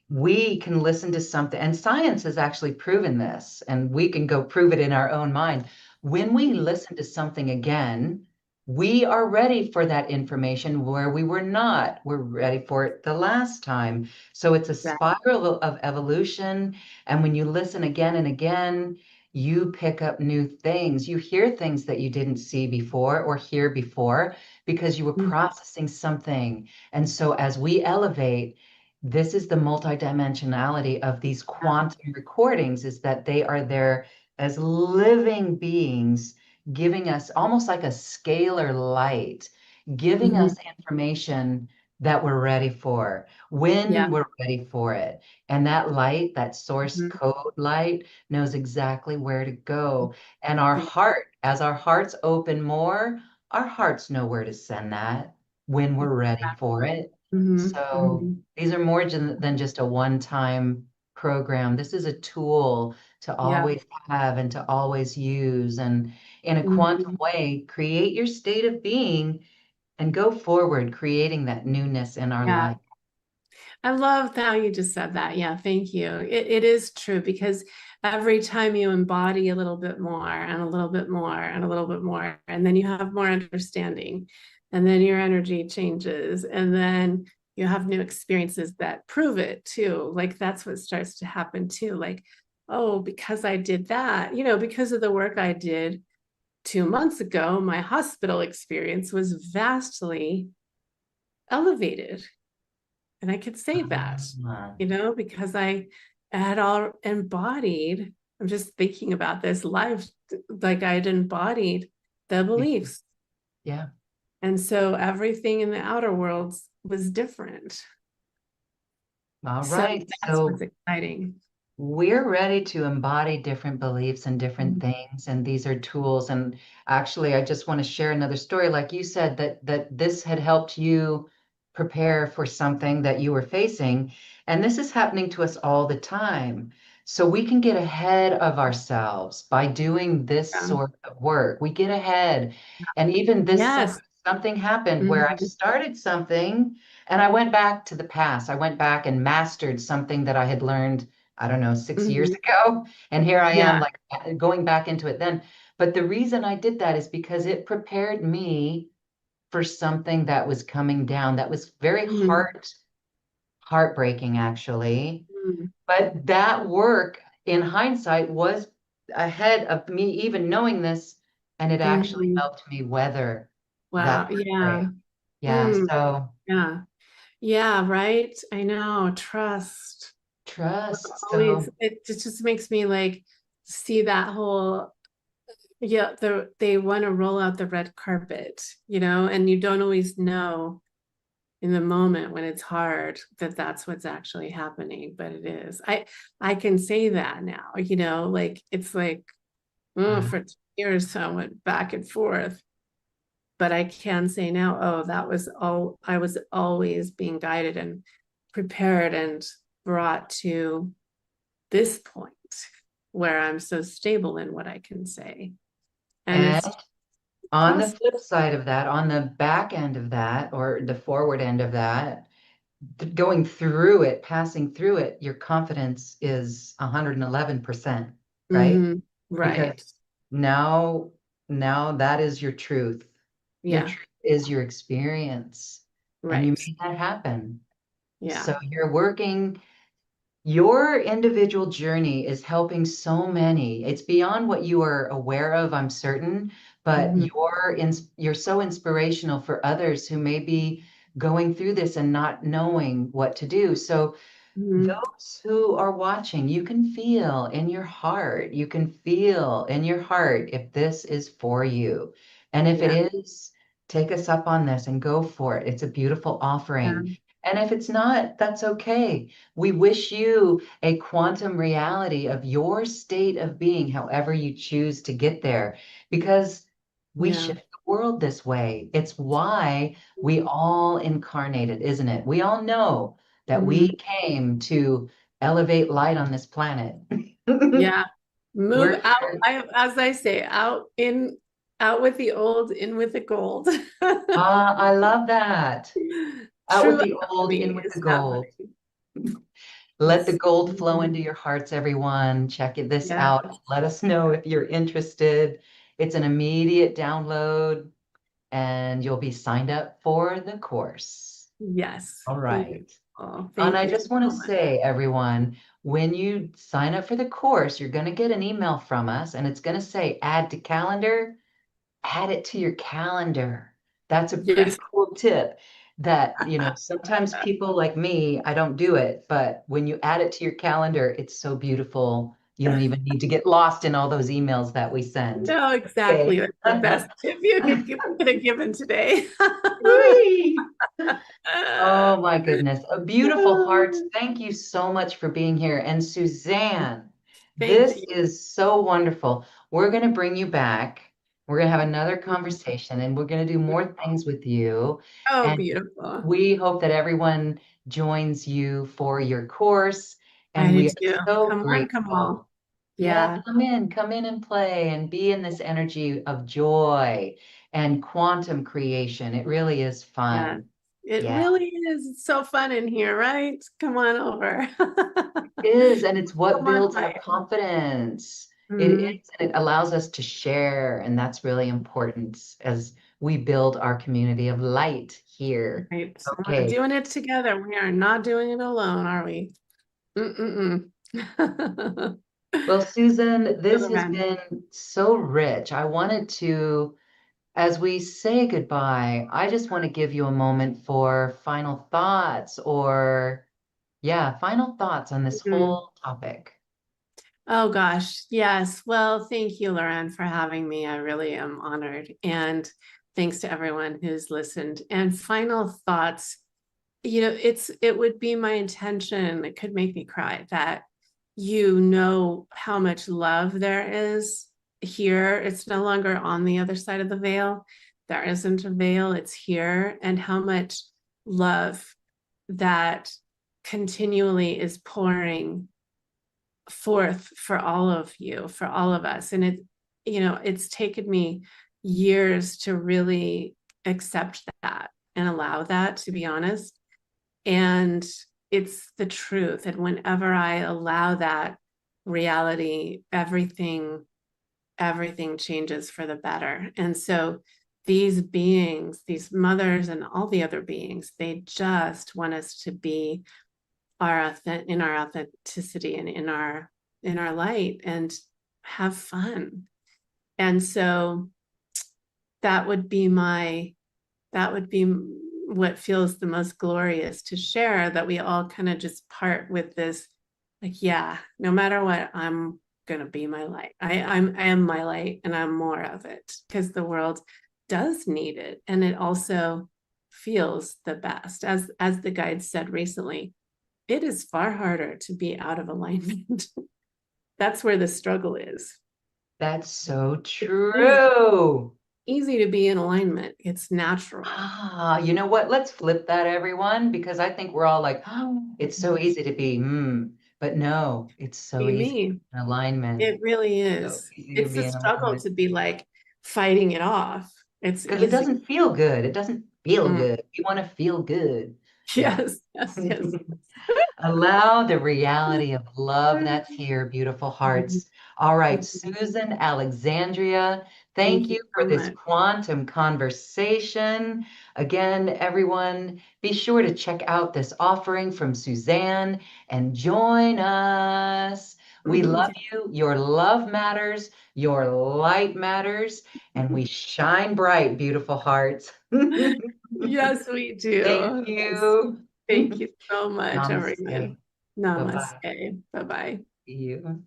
we can listen to something, and science has actually proven this, and we can go prove it in our own mind. When we listen to something again, we are ready for that information where we were not. We're ready for it the last time. So it's a spiral of evolution. And when you listen again and again, you pick up new things. You hear things that you didn't see before or hear before because you were processing something. And so as we elevate, this is the multidimensionality of these quantum recordings is that they are there as living beings giving us almost like a scalar light, giving Mhm. us information that we're ready for Yeah. when we're ready for it. And that light, that source Mhm. code light, knows exactly where to go. And our heart, as our hearts open more, our hearts know where to send that when we're ready for it. Mhm. So Mhm. these are more than just a one-time program. This is a tool to Yeah. always have and to always use. And in a quantum Mhm. way, create your state of being and go forward, creating that newness in our Yeah. life. I love how you just said that. Yeah, thank you. It is true because every time you embody a little bit more and a little bit more and a little bit more, and then you have more understanding, and then your energy changes, and then you have new experiences that prove it too. Like that's what starts to happen too. Like, oh, because I did that, because of the work I did 2 months ago, my hospital experience was vastly elevated. And I could say that, Ah, because I had all embodied, I'm just thinking about this life, like I'd embodied the yeah, beliefs. yeah. And so everything in the outer worlds was different. All So right. that's what's So exciting. we're ready to embody different beliefs and different Mhm. things, and these are tools. And actually, I just want to share another story. Like you said, that this had helped you prepare for something that you were facing, and this is happening to us all the time. So we can get ahead of ourselves by doing this Yeah. sort of work. We get ahead, and even this Yes. something happened where I Mhm. started something, and I went back to the past. I went back and mastered something that I had learned, I don't know, 6 years Mhm. ago. And here I am, Yeah. like going back into it then. But the reason I did that is because it prepared me for something that was coming down that was very Mhm. heartbreaking, actually. Mhm. But that work in hindsight was ahead of me even knowing this, and it actually Mhm. helped me weather that Wow. Yeah. heartbreak. Yeah, Mm. so Yeah. Yeah. Right. I know. Trust. trust. Always So it just makes me like see that whole, yeah, they want to roll out the red carpet, and you don't always know in the moment when it's hard that that's what's actually happening, but it is. I can say that now, like it's like, oh, uh, for 2 years I went back and forth, but I can say now, oh, that was all, I was always being guided and prepared and brought to this point where I'm so stable in what I can say. And and it's on the trust. flip side of that, on the back end of that, or the forward end of that, going through it, passing through it, your confidence is 111%, right? Mhm. Right. Because now, now that is your truth. Your Yeah. truth is your experience, and you Right. made that happen. Yeah. So you're working. Your individual journey is helping so many. It's beyond what you are aware of, I'm certain, but Mhm. you're so inspirational for others who may be going through this and not knowing what to do. So Mhm. those who are watching, you can feel in your heart if this is for you. And if it Yeah. is, take us up on this and go for it. It's a beautiful Yeah. offering. And if it's not, that's okay. We wish you a quantum reality of your state of being, however you choose to get there, because we Yeah. shift the world this way. It's why we all incarnated, isn't it? We all know that we Mhm. came to elevate light on this planet. Yeah. Move We're out. here. As I say, out with the old, in with the gold. Ah, I love that. Out with True the old, in alchemy with the is gold. happening. Let the It's, gold flow into your hearts, everyone. This yeah. out. Let us know if you're interested. It's an immediate download, and you'll be signed up for the course. Yes. All right. Beautiful. And Thank I you just want to so much. say, everyone, when you sign up for the course, you're going to get an email from us, and it's going to say add to calendar. Add it to your calendar. That's a pretty Yes. cool tip that, sometimes people like me, I don't do it, but when you add it to your calendar, it's so beautiful. You don't even need to get lost in all those emails that we send. No, exactly. Okay. That's the best tip could have given today. Whee! Oh my goodness. A beautiful heart. Thank you so much for being here. And Suzanne, Thank this you. is so wonderful. We're going to bring you back. We're going to have another conversation and we're going to do more things with you. Oh, And beautiful. we hope that everyone joins you for your course. I And do we are too. so Come one, come all. grateful. Yeah, Yeah. come in and play and be in this energy of joy and quantum creation. It really is Yeah. fun. It Yeah, really is. It's so fun in here, right? Come on over. it is. And it's what Come on builds our by. confidence. It Mhm. is, and it allows us to share. And that's really important as we build our community of light here. Right. We're Okay. doing it together. We are not doing it alone, are we? Mm-mm-mm. Well, Susan, this has Suzanne. been so rich. I wanted to, as we say goodbye, I just want to give you a moment for final thoughts or, yeah, final thoughts on this Mhm. whole topic. Oh gosh, yes. Well, thank you, Lauren, for having me. I really am honored. And thanks to everyone who's listened. And final thoughts, it would be my intention, it could make me cry, that you know how much love there is here. It's no longer on the other side of the veil. There isn't a veil, it's here, and how much love that continually is pouring forth for all of you, for all of us. And it's taken me years to really accept that and allow that, to be honest. And it's the truth. And whenever I allow that reality, everything changes for the better. And so these beings, these mothers and all the other beings, they just want us to be in our authenticity and in our light and have fun. And so that would be what feels the most glorious to share, that we all kind of just part with this, like, yeah, no matter what, I'm gonna be my light. I am my light, and I'm more of it, because the world does need it, and it also feels the best. As the guide said recently, it is far harder to be out of alignment. That's where the struggle is. That's so It's easy, true. easy to be in alignment. It's natural. Ah, you know what? Let's flip that, everyone, because I think we're all like, oh, it's so easy to be, but no, it's so Be easy to me. be in alignment. It really So is. easy to It's be a in struggle alignment. to be like fighting it off. It's Because it easy. doesn't feel good. It doesn't feel Mm. good. You want to feel good. Yeah. Yes, yes, yes. Allow the reality of love that's here, beautiful hearts. All right, Susan Alexandria, thank Thank you you for so this much. quantum conversation. Again, everyone, be sure to check out this offering from Suzanne and join us. We love you. Your love matters. Your light matters. And we shine bright, beautiful hearts. Yes, we Thank do. Yes. you. Thank you so much, everyone. Namaste. Bye-bye. Namaste. Bye-bye. See you.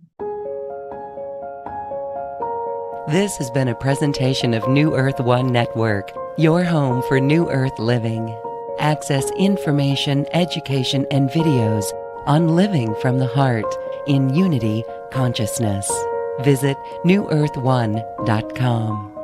This has been a presentation of New Earth One Network, your home for New Earth living. Access information, education, and videos on living from the heart in unity consciousness. Visit newearth1.com.